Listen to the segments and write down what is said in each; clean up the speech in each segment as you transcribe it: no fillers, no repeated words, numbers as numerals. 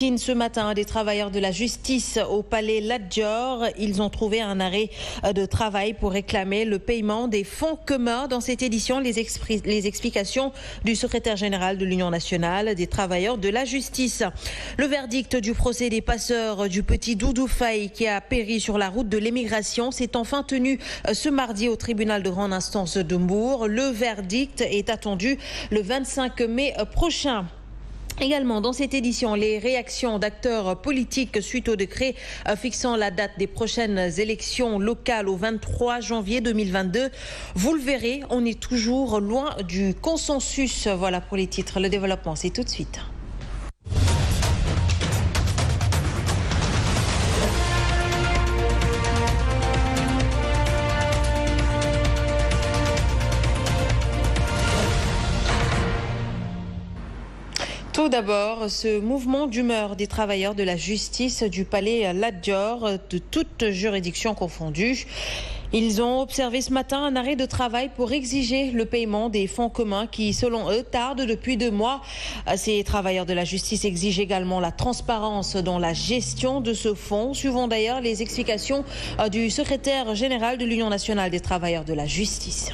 Ce matin, des travailleurs de la justice au palais Lat Dior, ils ont trouvé un arrêt de travail pour réclamer le paiement des fonds communs. Dans cette édition, les explications du secrétaire général de l'Union nationale des travailleurs de la justice. Le verdict du procès des passeurs du petit Doudou Faye qui a péri sur la route de l'émigration s'est enfin tenu ce mardi au tribunal de grande instance de Mbour. Le verdict est attendu le 25 mai prochain. Également dans cette édition, les réactions d'acteurs politiques suite au décret fixant la date des prochaines élections locales au 23 janvier 2022. Vous le verrez, on est toujours loin du consensus. Voilà pour les titres. Le développement, c'est tout de suite. Tout d'abord, ce mouvement d'humeur des travailleurs de la justice du palais Lat Dior, de toutes juridictions confondues. Ils ont observé ce matin un arrêt de travail pour exiger le paiement des fonds communs qui, selon eux, tardent depuis 2 mois. Ces travailleurs de la justice exigent également la transparence dans la gestion de ce fonds. Suivons d'ailleurs les explications du secrétaire général de l'Union nationale des travailleurs de la justice.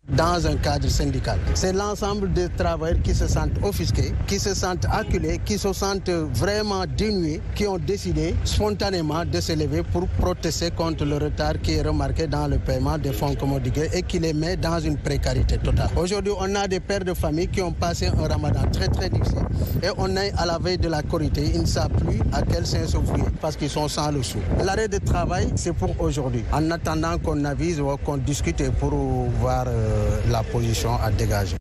Dans un cadre syndical. C'est l'ensemble des travailleurs qui se sentent offusqués, qui se sentent acculés, qui se sentent vraiment dénués, qui ont décidé spontanément de se lever pour protester contre le retard qui est remarqué dans le paiement des fonds commodités et qui les met dans une précarité totale. Aujourd'hui, on a des pères de famille qui ont passé un ramadan très très difficile et on est à la veille de la Korité. Ils ne savent plus à quel sein se vouer parce qu'ils sont sans le sou. L'arrêt de travail, c'est pour aujourd'hui. En attendant qu'on avise ou qu'on discute pour voir la position à dégager.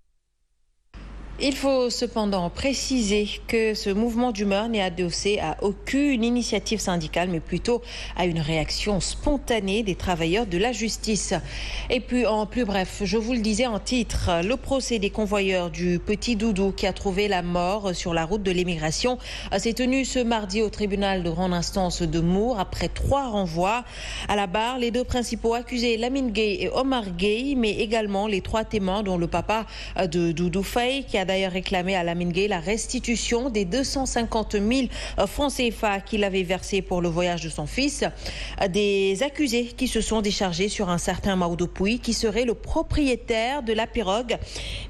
Il faut cependant préciser que ce mouvement d'humeur n'est adossé à aucune initiative syndicale, mais plutôt à une réaction spontanée des travailleurs de la justice. Et puis, en plus bref, je vous le disais en titre, le procès des convoyeurs du petit Doudou qui a trouvé la mort sur la route de l'émigration s'est tenu ce mardi au tribunal de grande instance de Mbour après 3 renvois. À la barre, les 2 principaux accusés, Lamine Gueye et Omar Gueye, mais également les 3 témoins, dont le papa de Doudou Faye, qui a d'ailleurs réclamé à Lamine Gueye la restitution des 250 000 francs CFA qu'il avait versés pour le voyage de son fils. Des accusés qui se sont déchargés sur un certain Maodo Pouy, qui serait le propriétaire de la pirogue,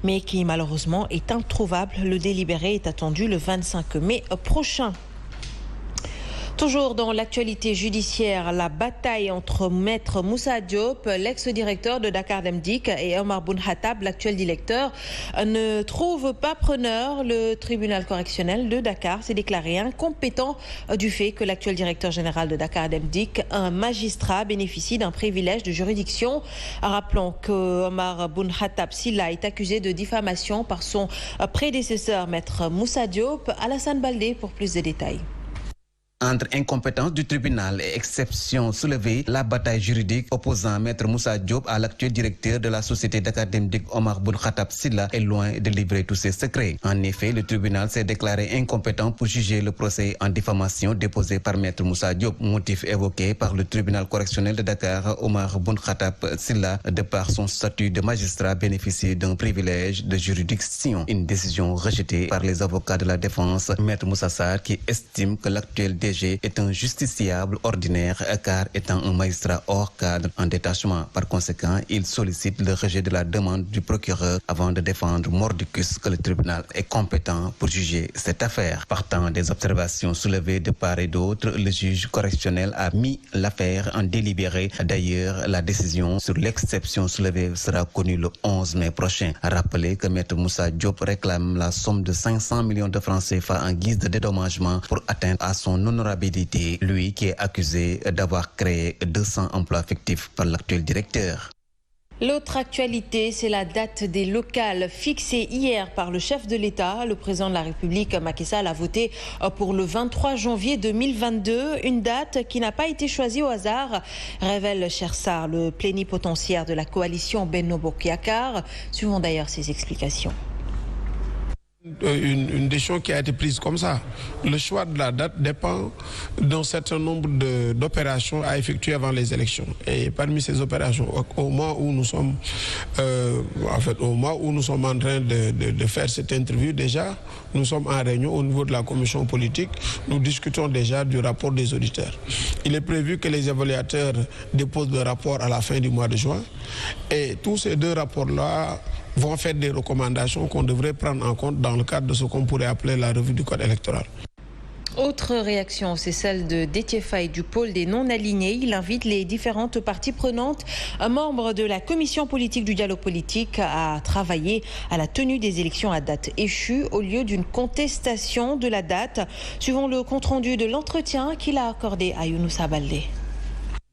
mais qui malheureusement est introuvable. Le délibéré est attendu le 25 mai prochain. Toujours dans l'actualité judiciaire, la bataille entre Maître Moussa Diop, l'ex-directeur de Dakar Dem Dikk, et Omar Boun Khattab, l'actuel directeur, ne trouve pas preneur. Le tribunal correctionnel de Dakar s'est déclaré incompétent du fait que l'actuel directeur général de Dakar Dem Dikk, un magistrat, bénéficie d'un privilège de juridiction. Rappelons que Omar Boun Khattab Silla est accusé de diffamation par son prédécesseur, Maître Moussa Diop. Alassane Baldé pour plus de détails. Entre incompétence du tribunal et exception soulevée, la bataille juridique opposant Maître Moussa Diop à l'actuel directeur de la société Dakar Dem Dikk, Omar Boun Khattab Silla, est loin de livrer tous ses secrets. En effet, le tribunal s'est déclaré incompétent pour juger le procès en diffamation déposé par Maître Moussa Diop, motif évoqué par le tribunal correctionnel de Dakar. Omar Boun Khattab Silla, de par son statut de magistrat, bénéficie d'un privilège de juridiction. Une décision rejetée par les avocats de la défense, Maître Moussa Sarr, qui estime que l'actuel DG est un justiciable ordinaire car étant un magistrat hors cadre en détachement. Par conséquent, il sollicite le rejet de la demande du procureur avant de défendre mordicus que le tribunal est compétent pour juger cette affaire. Partant des observations soulevées de part et d'autre, le juge correctionnel a mis l'affaire en délibéré. D'ailleurs, la décision sur l'exception soulevée sera connue le 11 mai prochain. Rappelez que Maître Moussa Diop réclame la somme de 500 millions de francs CFA en guise de dédommagement pour atteindre à son honorabilité, lui qui est accusé d'avoir créé 200 emplois fictifs par l'actuel directeur. L'autre actualité, c'est la date des locales fixée hier par le chef de l'État. Le président de la République, Macky Sall, a voté pour le 23 janvier 2022, une date qui n'a pas été choisie au hasard, révèle Chersar, le plénipotentiaire de la coalition Benno Bokk Yakaar. Suivons d'ailleurs ses explications. Une décision qui a été prise comme ça. Le choix de la date dépend d'un certain nombre d'opérations à effectuer avant les élections. Et parmi ces opérations, au moment où nous sommes, en train de faire cette interview, déjà, nous sommes en réunion au niveau de la commission politique. Nous discutons déjà du rapport des auditeurs. Il est prévu que les évaluateurs déposent le rapport à la fin du mois de juin. Et tous ces deux rapports-là vont faire des recommandations qu'on devrait prendre en compte dans le cadre de ce qu'on pourrait appeler la revue du code électoral. Autre réaction, c'est celle de Déthié Faye du pôle des non-alignés. Il invite les différentes parties prenantes, membres de la commission politique du dialogue politique, à travailler à la tenue des élections à date échue au lieu d'une contestation de la date. Suivant le compte-rendu de l'entretien qu'il a accordé à Younoussa Baldé.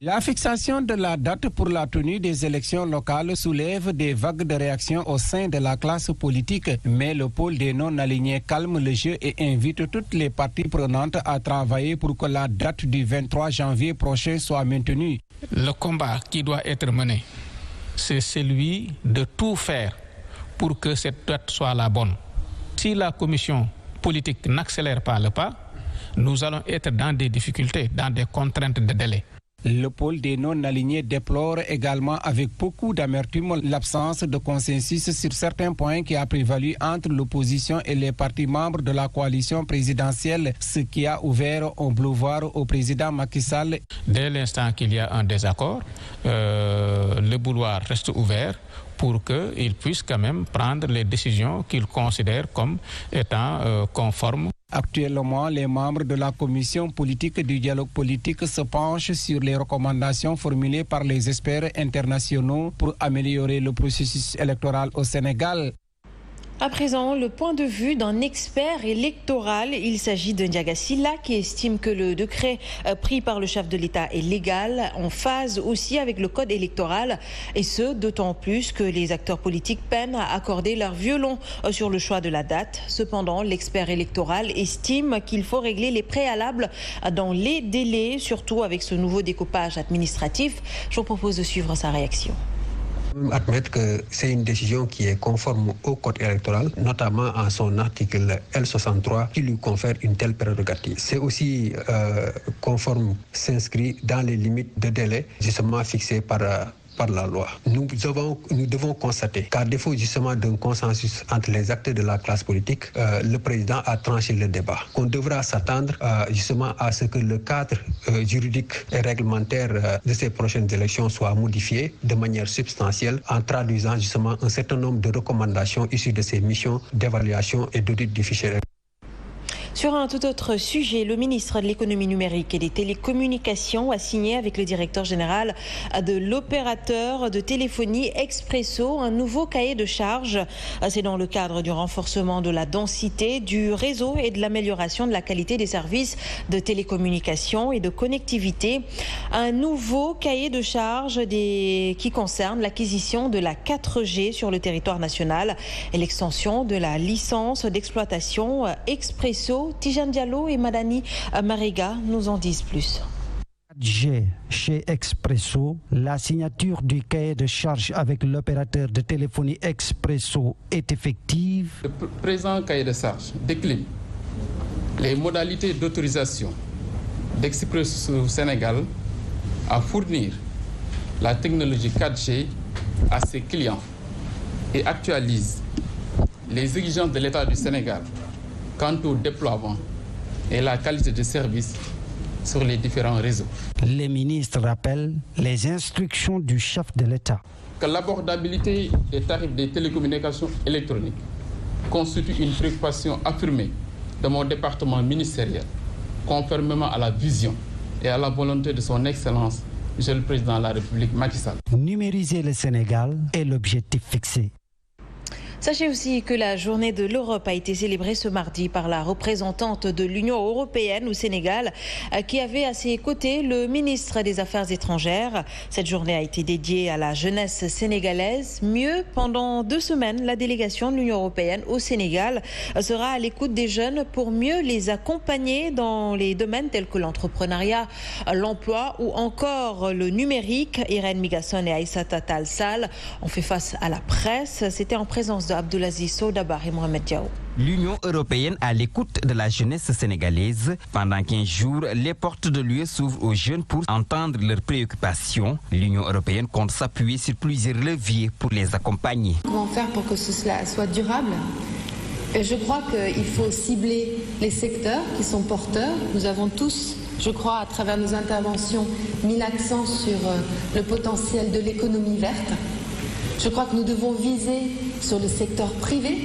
La fixation de la date pour la tenue des élections locales soulève des vagues de réactions au sein de la classe politique, mais le pôle des non-alignés calme le jeu et invite toutes les parties prenantes à travailler pour que la date du 23 janvier prochain soit maintenue. Le combat qui doit être mené, c'est celui de tout faire pour que cette date soit la bonne. Si la commission politique n'accélère pas le pas, nous allons être dans des difficultés, dans des contraintes de délai. Le pôle des non-alignés déplore également avec beaucoup d'amertume l'absence de consensus sur certains points qui a prévalu entre l'opposition et les partis membres de la coalition présidentielle, ce qui a ouvert un boulevard au président Macky Sall. Dès l'instant qu'il y a un désaccord, le boulevard reste ouvert pour qu'il puisse quand même prendre les décisions qu'il considère comme étant conformes. Actuellement, les membres de la commission politique du dialogue politique se penchent sur les recommandations formulées par les experts internationaux pour améliorer le processus électoral au Sénégal. À présent, le point de vue d'un expert électoral. Il s'agit de Ndiaga Sylla qui estime que le décret pris par le chef de l'État est légal, en phase aussi avec le code électoral, et ce, d'autant plus que les acteurs politiques peinent à accorder leur violon sur le choix de la date. Cependant, l'expert électoral estime qu'il faut régler les préalables dans les délais, surtout avec ce nouveau découpage administratif. Je vous propose de suivre sa réaction. Admettre que c'est une décision qui est conforme au code électoral, notamment en son article L63 qui lui confère une telle prérogative. C'est aussi conforme, s'inscrit dans les limites de délai justement fixées par la loi. Nous devons constater qu'à défaut justement d'un consensus entre les acteurs de la classe politique, le président a tranché le débat. Qu'on devra s'attendre justement à ce que le cadre juridique et réglementaire de ces prochaines élections soit modifié de manière substantielle en traduisant justement un certain nombre de recommandations issues de ces missions d'évaluation et d'audit du fichier. Sur un tout autre sujet, le ministre de l'économie numérique et des télécommunications a signé avec le directeur général de l'opérateur de téléphonie Expresso un nouveau cahier de charges. C'est dans le cadre du renforcement de la densité du réseau et de l'amélioration de la qualité des services de télécommunication et de connectivité. Un nouveau cahier de charges qui concerne l'acquisition de la 4G sur le territoire national et l'extension de la licence d'exploitation Expresso. Tijane Diallo et Madani Mariga nous en disent plus. Chez Expresso, la signature du cahier de charges avec l'opérateur de téléphonie Expresso est effective. Le présent cahier de charges décline les modalités d'autorisation d'Expresso Sénégal à fournir la technologie 4G à ses clients et actualise les exigences de l'État du Sénégal quant au déploiement et la qualité de service sur les différents réseaux. Les ministres rappellent les instructions du chef de l'État. Que l'abordabilité des tarifs des télécommunications électroniques constitue une préoccupation affirmée de mon département ministériel, conformément à la vision et à la volonté de son Excellence, Monsieur le Président de la République Macky Sall. Numériser le Sénégal est l'objectif fixé. Sachez aussi que la journée de l'Europe a été célébrée ce mardi par la représentante de l'Union européenne au Sénégal qui avait à ses côtés le ministre des Affaires étrangères. Cette journée a été dédiée à la jeunesse sénégalaise. Mieux, pendant 2 semaines, la délégation de l'Union européenne au Sénégal sera à l'écoute des jeunes pour mieux les accompagner dans les domaines tels que l'entrepreneuriat, l'emploi ou encore le numérique. Irène Migasson et Aïssata Tall Sall ont fait face à la presse. C'était en présence de Abdoulaziz Soudaba et Mohamed Diaw. L'Union européenne à l'écoute de la jeunesse sénégalaise. Pendant 15 jours, les portes de l'UE s'ouvrent aux jeunes pour entendre leurs préoccupations. L'Union européenne compte s'appuyer sur plusieurs leviers pour les accompagner. Comment faire pour que cela soit durable ? Et je crois qu'il faut cibler les secteurs qui sont porteurs. Nous avons tous, je crois, à travers nos interventions, mis l'accent sur le potentiel de l'économie verte. Je crois que nous devons viser sur le secteur privé.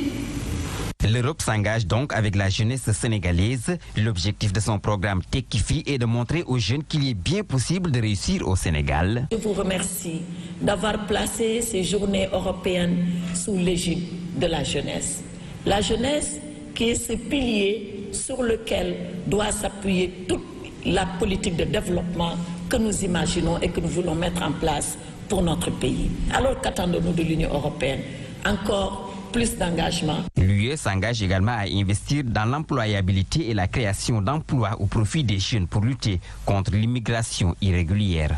L'Europe s'engage donc avec la jeunesse sénégalaise. L'objectif de son programme Tekifi est de montrer aux jeunes qu'il est bien possible de réussir au Sénégal. Je vous remercie d'avoir placé ces journées européennes sous l'égide de la jeunesse. La jeunesse qui est ce pilier sur lequel doit s'appuyer toute la politique de développement que nous imaginons et que nous voulons mettre en place pour notre pays. Alors qu'attendons-nous de l'Union européenne ? Encore plus d'engagement. L'UE s'engage également à investir dans l'employabilité et la création d'emplois au profit des jeunes pour lutter contre l'immigration irrégulière.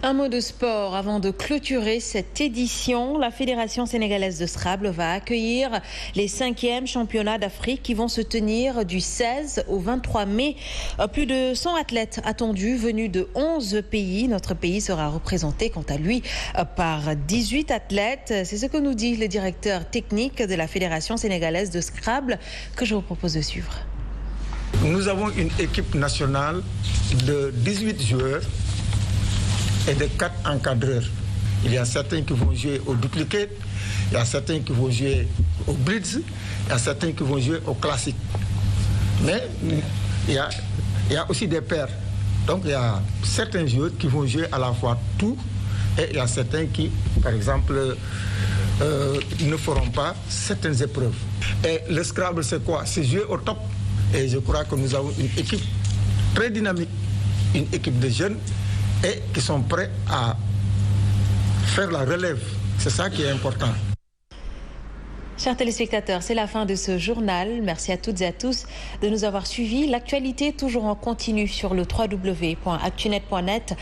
Un mot de sport avant de clôturer cette édition. La Fédération sénégalaise de Scrabble va accueillir les 5e championnats d'Afrique qui vont se tenir du 16 au 23 mai. Plus de 100 athlètes attendus venus de 11 pays. Notre pays sera représenté quant à lui par 18 athlètes. C'est ce que nous dit le directeur technique de la Fédération sénégalaise de Scrabble que je vous propose de suivre. Nous avons une équipe nationale de 18 joueurs et de 4 encadreurs. Il y a certains qui vont jouer au duplicate, il y a certains qui vont jouer au blitz, il y a certains qui vont jouer au classique. Mais il y a aussi des paires. Donc il y a certains joueurs qui vont jouer à la fois tout et il y a certains qui, par exemple, ne feront pas certaines épreuves. Et le Scrabble, c'est quoi? C'est jouer au top. Et je crois que nous avons une équipe très dynamique, une équipe de jeunes et qui sont prêts à faire la relève. C'est ça qui est important. Chers téléspectateurs, c'est la fin de ce journal. Merci à toutes et à tous de nous avoir suivis. L'actualité est toujours en continu sur le www.actunet.net.